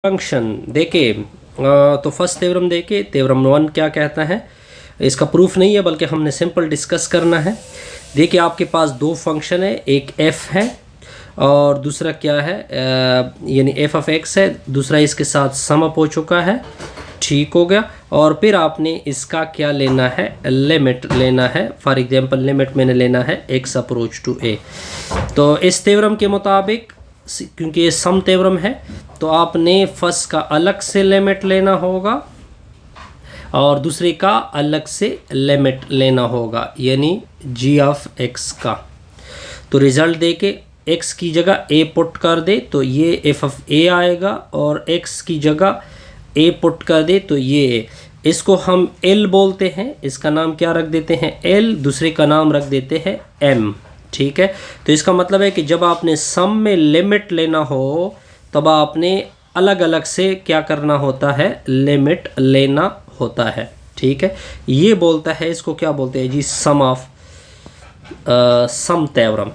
Function देखिए तो first theorem देखिए थ्योरम 1 क्या कहता है। इसका प्रूफ नहीं है बल्कि हमने सिंपल डिस्कस करना है। देखिए आपके पास दो फंक्शन है, एक f है और दूसरा क्या है यानी f ऑफ x है, दूसरा इसके साथ सम अप हो चुका है, ठीक हो गया। और फिर आपने इसका क्या लेना है, लिमिट लेना है। फॉर एग्जांपल लिमिट मैंने लेना है x अप्रोच टू a। तो इस थ्योरम के मुताबिक क्योंकि ये सम थ्योरम है तो आपने फर्स्ट का अलग से लिमिट लेना होगा और दूसरे का अलग से लिमिट लेना होगा यानी g ऑफ x का। तो रिजल्ट दे के x की जगह a पुट कर दे तो ये f ऑफ a आएगा और x की जगह a पुट कर दे तो ये इसको हम l बोलते हैं। इसका नाम क्या रख देते हैं, l, दूसरे का नाम रख देते हैं m, ठीक है। तो इसका मतलब है कि जब आपने सम में लिमिट लेना हो तब आपने अलग अलग से क्या करना होता है, लिमिट लेना होता है, ठीक है। ये बोलता है, इसको क्या बोलते हैं जी, sum of sum theorem.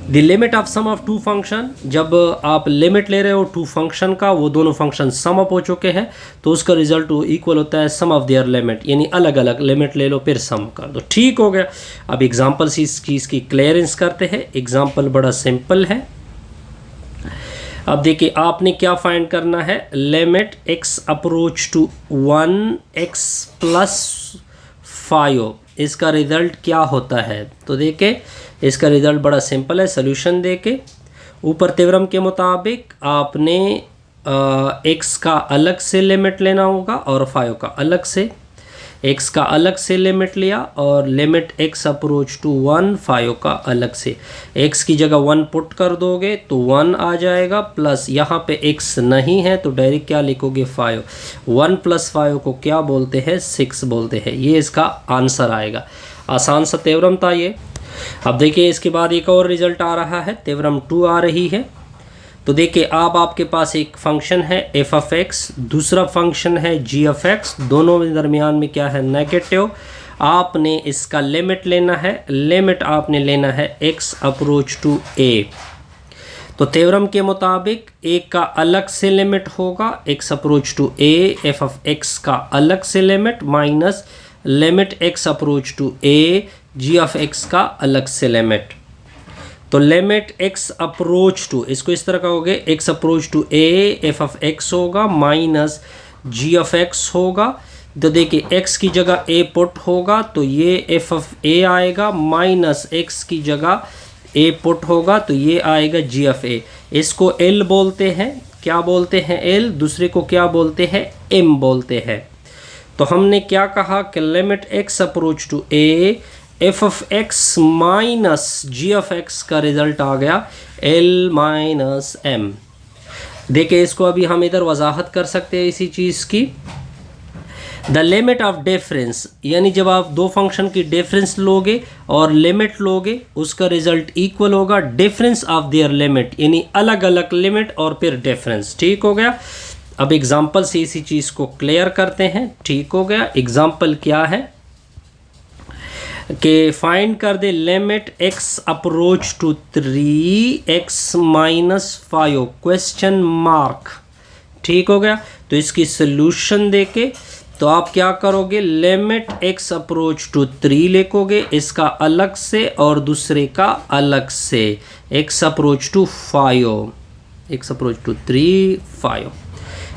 The limit of sum of two function, जब आप लिमिट ले रहे हो टू फंक्शन का, वो दोनों फंक्शन सम अप हो चुके हैं तो उसका रिजल्ट इक्वल होता है सम ऑफ देयर लिमिट, यानी अलग अलग लिमिट ले लो फिर सम कर दो, ठीक हो गया। अब एग्जांपल से इस चीज़ की क्लियरेंस करते हैं। एग्जांपल बड़ा सिंपल है। अब देखिए आपने क्या फाइंड करना है, limit x approach to 1x plus 5, इसका रिज़ल्ट क्या होता है। तो देखिए इसका रिज़ल्ट बड़ा सिंपल है। सोल्यूशन देके ऊपर थ्योरम के मुताबिक आपने x का अलग से लिमिट लेना होगा और 5 का अलग से। x का अलग से लिमिट लिया और लिमिट x अप्रोच टू 1, 5 का अलग से। x की जगह 1 पुट कर दोगे तो 1 आ जाएगा, प्लस यहाँ पे x नहीं है तो डायरेक्ट क्या लिखोगे 5। 1 प्लस 5 को क्या बोलते हैं, 6 बोलते हैं। ये इसका आंसर आएगा। आसान सा थ्योरम था ये। अब देखिए इसके बाद एक और रिजल्ट आ रहा है, थ्योरम 2 आ रही है। तो देखिए अब आपके पास एक फंक्शन है f ऑफ x, दूसरा फंक्शन है g ऑफ x, दोनों के दरमियान में क्या है, नेगेटिव। आपने इसका लिमिट लेना है, लिमिट आपने लेना है x अप्रोच टू a। तो थ्योरम के मुताबिक a का अलग से लिमिट होगा x approach to a, f of x का अलग से लिमिट minus limit x approach to a, g of x का अलग से लिमिट। तो लिमिट x अप्रोच टू, इसको इस तरह कहोगे, x approach to a, f of x होगा माइनस g ऑफ x होगा। तो देखिए x की जगह a पुट होगा तो ये f ऑफ a आएगा, माइनस x की जगह a पुट होगा तो ये आएगा g ऑफ a। इसको l बोलते हैं, क्या बोलते हैं l, दूसरे को क्या बोलते हैं, m बोलते हैं। तो हमने क्या कहा कि limit x approach to a, f of x minus g of x का रिजल्ट आ गया l माइनस m। देखिए इसको अभी हम इधर वजाहत कर सकते हैं इसी चीज़ की। द लिमिट ऑफ डिफरेंस, यानी जब आप दो फंक्शन की डिफरेंस लोगे और लिमिट लोगे उसका रिजल्ट इक्वल होगा डिफरेंस ऑफ देयर लिमिट, यानी अलग अलग लिमिट और फिर डिफरेंस, ठीक हो गया। अब एग्जाम्पल से इसी चीज़ को क्लियर करते हैं, ठीक हो गया। एग्जाम्पल क्या है कि फाइंड कर दे limit x approach to 3x minus 5 question mark, ठीक हो गया। तो इसकी सोल्यूशन देके तो आप क्या करोगे, लिमिट x अप्रोच टू 3 लिखोगे, इसका अलग से और दूसरे का अलग से, x approach to 5, x approach to 3 5।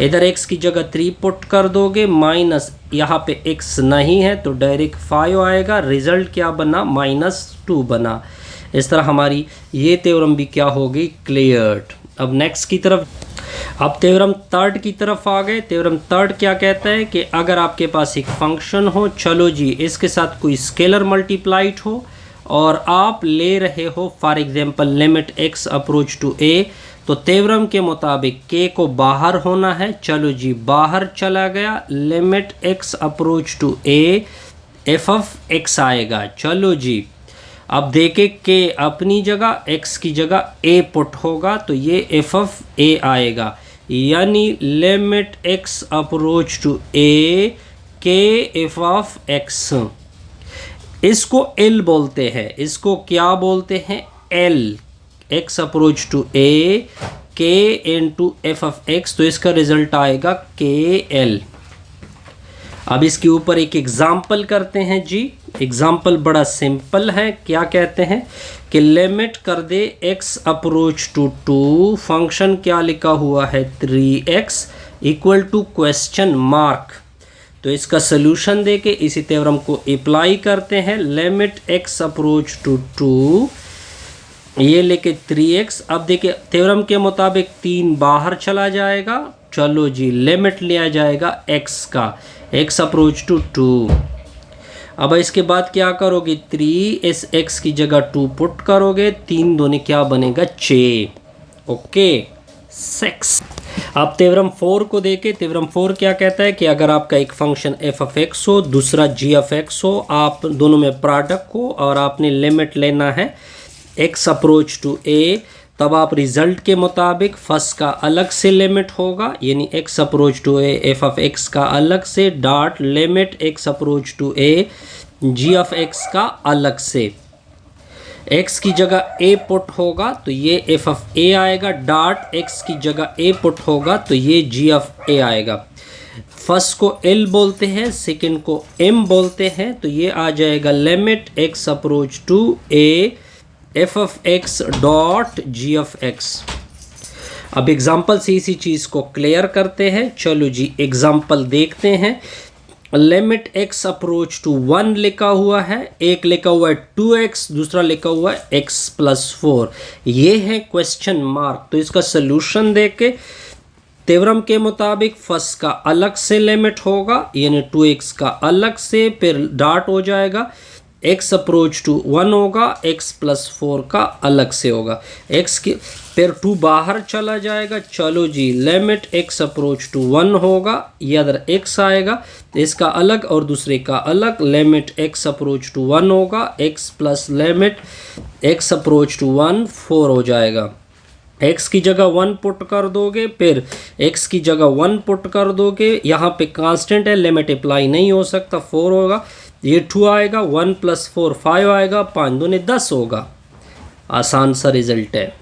इधर x की जगह 3 पुट कर दोगे, माइनस यहाँ पे x नहीं है तो डायरेक्ट 5 आएगा। रिजल्ट क्या बना, -2 बना। इस तरह हमारी ये थ्योरम भी क्या होगी, क्लियर्ड। अब नेक्स्ट की तरफ, अब थ्योरम थर्ड की तरफ आ गए। थ्योरम थर्ड क्या कहता है कि अगर आपके पास एक फंक्शन हो, चलो जी इसके साथ कोई स्केलर मल्टीप्लाइड हो और आप ले रहे हो for example limit x approach to a, तो थ्योरम के मुताबिक k को बाहर होना है। चलो जी बाहर चला गया, limit x approach to a, f of x आएगा। चलो जी अब देखे k अपनी जगह, x की जगह a पुट होगा तो ये f ऑफ a आएगा, यानी limit x approach to a k f of x। इसको l बोलते हैं, इसको क्या बोलते हैं, l, x approach to a के इंटू एफ ऑफ एक्स, तो इसका रिजल्ट आएगा के एल। अब इसके ऊपर एक एग्जाम्पल करते हैं जी। एग्जाम्पल बड़ा सिंपल है। क्या कहते हैं कि लिमिट कर दे x अप्रोच टू 2, फंक्शन क्या लिखा हुआ है 3x equal to question mark. तो इसका सोल्यूशन दे के इसी थ्योरम को अप्लाई करते हैं। लिमिट x अप्रोच टू 2, ये लेके 3x। अब देखिए थ्योरम के मुताबिक 3 बाहर चला जाएगा। चलो जी, लिमिट लिया जाएगा x का, x अप्रोच टू 2। अब इसके बाद क्या करोगे, 3 इस x की जगह 2 पुट करोगे, 3 दूनी क्या बनेगा 6। ओके 6। अब थ्योरम 4 को देखें। थ्योरम 4 क्या कहता है कि अगर आपका एक फंक्शन f ऑफ x हो, दूसरा g ऑफ x हो, आप दोनों में प्रोडक्ट हो और आपने लिमिट लेना है x अप्रोच टू a, तब आप रिजल्ट के मुताबिक फर्स्ट का अलग से लिमिट होगा, यानी x approach to a f of x का अलग से, dot limit x approach to a g of x का अलग से। x की जगह a पुट होगा तो ये f ऑफ a आएगा, डॉट x की जगह a पुट होगा तो ये g ऑफ a आएगा। फर्स्ट को L बोलते हैं, सेकंड को m बोलते हैं, तो ये आ जाएगा limit x approach to a f of x dot g of x। अब एग्जाम्पल से इसी चीज़ को क्लियर करते हैं। चलो जी एग्जाम्पल देखते हैं। लिमिट x अप्रोच टू 1 लिखा हुआ है, एक लिखा हुआ है 2x, दूसरा लिखा हुआ है x प्लस 4। ये है क्वेश्चन मार्क। तो इसका सोल्यूशन देके थ्योरम के मुताबिक फर्स्ट का अलग से लिमिट होगा, यानी 2x का अलग से, फिर डॉट हो जाएगा, x अप्रोच टू 1 होगा, x प्लस 4 का अलग से होगा, x की फिर 2 बाहर चला जाएगा। चलो जी लिमिट x अप्रोच टू 1 होगा, ये अदर x आएगा, इसका अलग और दूसरे का अलग, लिमिट x अप्रोच टू 1 होगा, x plus limit x approach to 1 4 हो जाएगा। x की जगह 1 पुट कर दोगे, फिर x की जगह 1 पुट कर दोगे, यहाँ पे कांस्टेंट है, लिमिट अप्लाई नहीं हो सकता, 4 होगा, ये 2 आएगा, 1 प्लस 4 5 आएगा, 5 दूनी 10 होगा। आसान सा रिजल्ट है।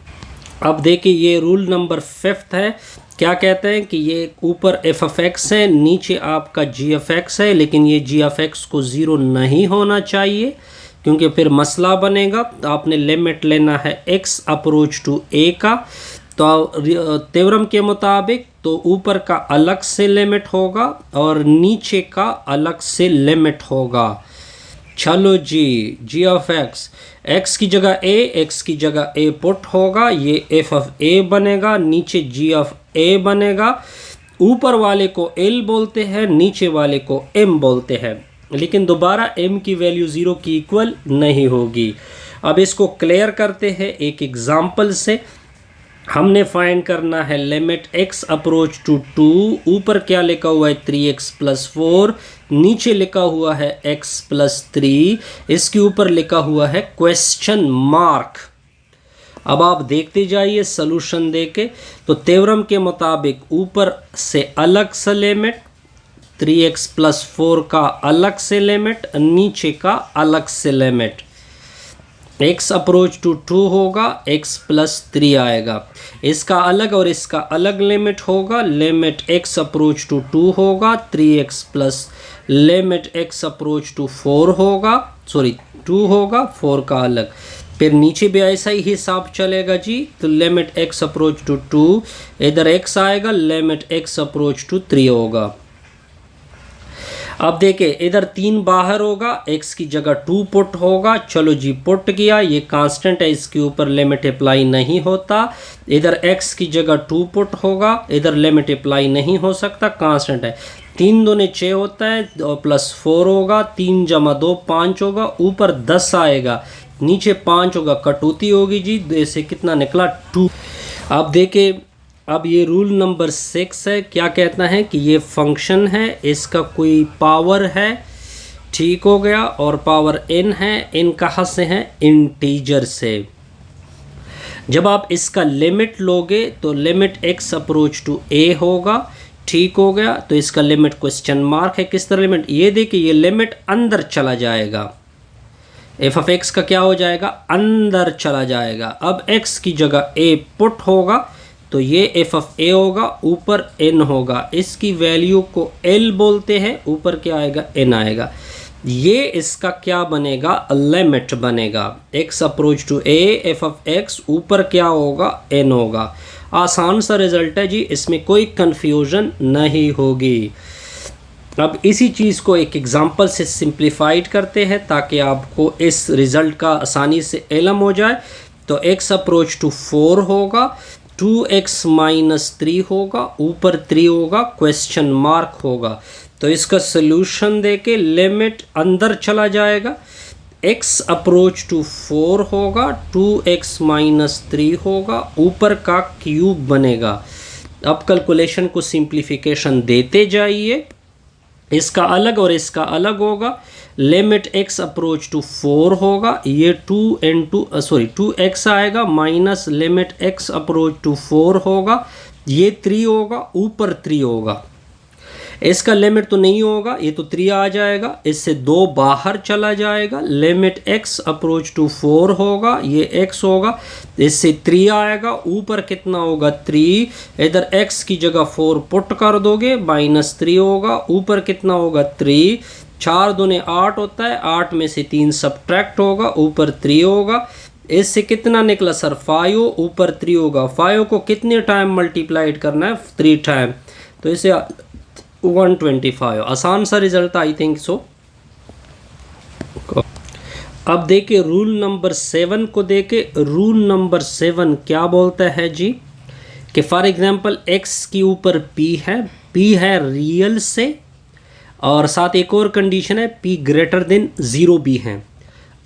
अब देखिए ये रूल नंबर 5 है। क्या कहते हैं कि ये ऊपर f ऑफ x है, नीचे आपका g ऑफ x है, लेकिन ये g ऑफ x को 0 नहीं होना चाहिए क्योंकि फिर मसला बनेगा। तो आपने लिमिट लेना है x अप्रोच टू a का, तो थ्योरम के मुताबिक तो ऊपर का अलग से लिमिट होगा और नीचे का अलग से लिमिट होगा। चलो जी g ऑफ x की जगह a, x की जगह a पुट होगा, ये f ऑफ a बनेगा, नीचे g ऑफ a बनेगा। ऊपर वाले को l बोलते हैं, नीचे वाले को m बोलते हैं, लेकिन दोबारा m की वैल्यू 0 की इक्वल नहीं होगी। अब इसको क्लियर करते हैं एक एग्जाम्पल से। हमने फाइंड करना है लिमिट x अप्रोच टू 2, ऊपर क्या लिखा हुआ है 3x प्लस 4, नीचे लिखा हुआ है x प्लस 3, इसके ऊपर लिखा हुआ है क्वेश्चन मार्क। अब आप देखते जाइए सॉल्यूशन देके। तो थ्योरम के मुताबिक ऊपर से अलग से लिमिट, 3x प्लस 4 का अलग से लिमिट, नीचे का अलग से लिमिट, x अप्रोच टू 2 होगा, x प्लस 3 आएगा, इसका अलग और इसका अलग लिमिट होगा, लिमिट x अप्रोच टू 2 होगा, 3x plus limit x approach to 4 होगा, 2 होगा, 4 का अलग, फिर नीचे भी ऐसा ही हिसाब चलेगा जी। तो लिमिट x अप्रोच टू 2, इधर x आएगा, लिमिट x अप्रोच टू 3 होगा। अब देखिए इधर 3 बाहर होगा, x की जगह 2 पुट होगा। चलो जी पुट किया, ये कांस्टेंट है, इसके ऊपर लिमिट अप्लाई नहीं होता। इधर x की जगह 2 पुट होगा, इधर लिमिट अप्लाई नहीं हो सकता, कांस्टेंट है। 3 दूने 6 होता है और प्लस 4 होगा, 3 जमा 2 5 होगा, ऊपर 10 आएगा, नीचे 5 होगा, कटौती होगी जी, इससे कितना निकला 2। अब देखिए अब ये रूल नंबर 6 है। क्या कहता है कि ये फंक्शन है, इसका कोई पावर है, ठीक हो गया, और पावर n है, n कहाँ से है, इंटीजर से। जब आप इसका लिमिट लोगे तो limit x approach to a होगा, ठीक हो गया, तो इसका लिमिट क्वेश्चन मार्क है। किस तरह लिमिट, ये देखिए ये लिमिट अंदर चला जाएगा, f ऑफ x का क्या हो जाएगा, अंदर चला जाएगा। अब x की जगह a पुट होगा, तो ये एफ ऑफ ए होगा, ऊपर एन होगा, इसकी वैल्यू को एल बोलते हैं, ऊपर क्या आएगा, एन आएगा। ये इसका क्या बनेगा, लिमिट बनेगा। X approach to a, f of x, ऊपर क्या होगा, एन होगा। आसान सा रिजल्ट है जी, इसमें कोई कंफ्यूजन नहीं होगी। अब इसी चीज़ को एक एग्जांपल से सिंप्लीफाइड करते हैं ताकि आपको इस रिज़ल्ट का आसानी से इल्म हो जाए। तो x अप्रोच टू 4 होगा, 2x माइनस 3 होगा, ऊपर 3 होगा, क्वेश्चन मार्क होगा। तो इसका सलूशन देके लिमिट अंदर चला जाएगा, x अप्रोच टू 4 होगा, 2x माइनस 3 होगा, ऊपर का क्यूब बनेगा। अब कैलकुलेशन को सिंप्लीफिकेशन देते जाइए, इसका अलग और इसका अलग होगा। लिमिट x अप्रोच टू 4 होगा, ये 2x आएगा, minus limit x approach to 4 होगा, ये 3 होगा, ऊपर 3 होगा। इसका लिमिट तो नहीं होगा, ये तो 3 आ जाएगा, इससे 2 बाहर चला जाएगा। लिमिट x अप्रोच टू 4 होगा, ये x होगा, इससे 3 आएगा, ऊपर कितना होगा, 3। इधर x की जगह 4 पुट कर दोगे, माइनस 3 होगा, ऊपर कितना होगा, 3। 4 दूने 8 होता है, 8 में से 3 सब्ट्रैक्ट होगा, ऊपर 3 होगा। इससे कितना निकला सर, 5, ऊपर 3 होगा। 5 को कितने टाइम मल्टीप्लाइड करना है, 3 टाइम, तो इसे 125। आसान सा रिजल्ट, आई थिंक सो। अब देखिए रूल नंबर 7 को देखे। रूल नंबर 7 क्या बोलता है जी, कि फॉर एग्जांपल x के ऊपर p है, p है रियल से, और साथ एक और कंडीशन है p ग्रेटर देन 0 भी है।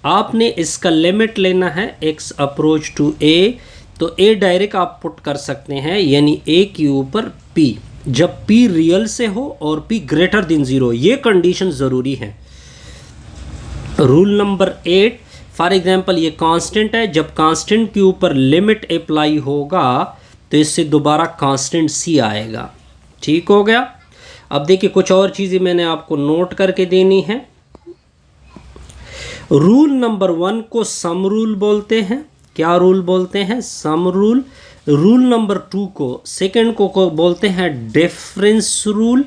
आपने इसका लिमिट लेना है x अप्रोच टू a, तो a डायरेक्ट आप पुट कर सकते हैं, यानी a के ऊपर p, जब p रियल से हो और p ग्रेटर देन 0, ये कंडीशन ज़रूरी है। रूल नंबर 8, फॉर एग्जांपल ये कांस्टेंट है, जब कांस्टेंट के ऊपर लिमिट अप्लाई होगा तो इससे दोबारा कांस्टेंट c आएगा। ठीक हो गया। अब देखिए कुछ और चीज़ें मैंने आपको नोट करके देनी है। रूल नंबर 1 को सम रूल बोलते हैं। क्या रूल बोलते हैं, सम रूल। रूल नंबर 2 को, सेकंड को बोलते हैं डिफरेंस रूल।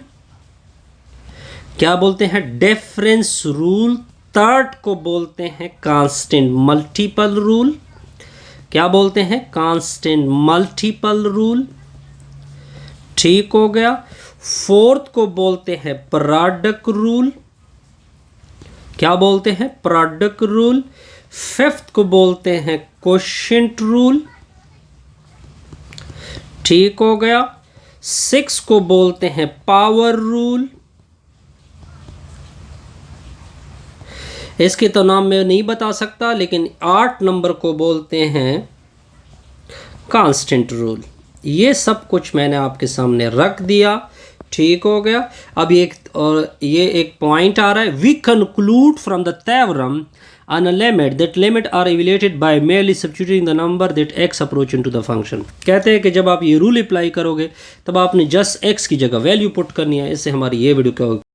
क्या बोलते हैं, डिफरेंस रूल। थर्ड को बोलते हैं कांस्टेंट मल्टीपल रूल। क्या बोलते हैं, कांस्टेंट मल्टीपल रूल। ठीक हो गया। फोर्थ को बोलते हैं प्रोडक्ट रूल। क्या बोलते हैं, प्रोडक्ट रूल। फिफ्थ को बोलते हैं क्वोशिएंट रूल। ठीक हो गया। 6 को बोलते हैं पावर रूल। इसके तो नाम मैं नहीं बता सकता, लेकिन 8 नंबर को बोलते हैं कांस्टेंट रूल। ये सब कुछ मैंने आपके सामने रख दिया। ठीक हो गया। अब ये एक पॉइंट आ रहा है, we conclude from the theorem on a limit that limit are evaluated by merely substituting the number that x approach into the function। कहते हैं कि जब आप ये रूल अप्लाई करोगे तब आपने जस्ट x की जगह वैल्यू पुट करनी है। इससे हमारी ये वीडियो क्या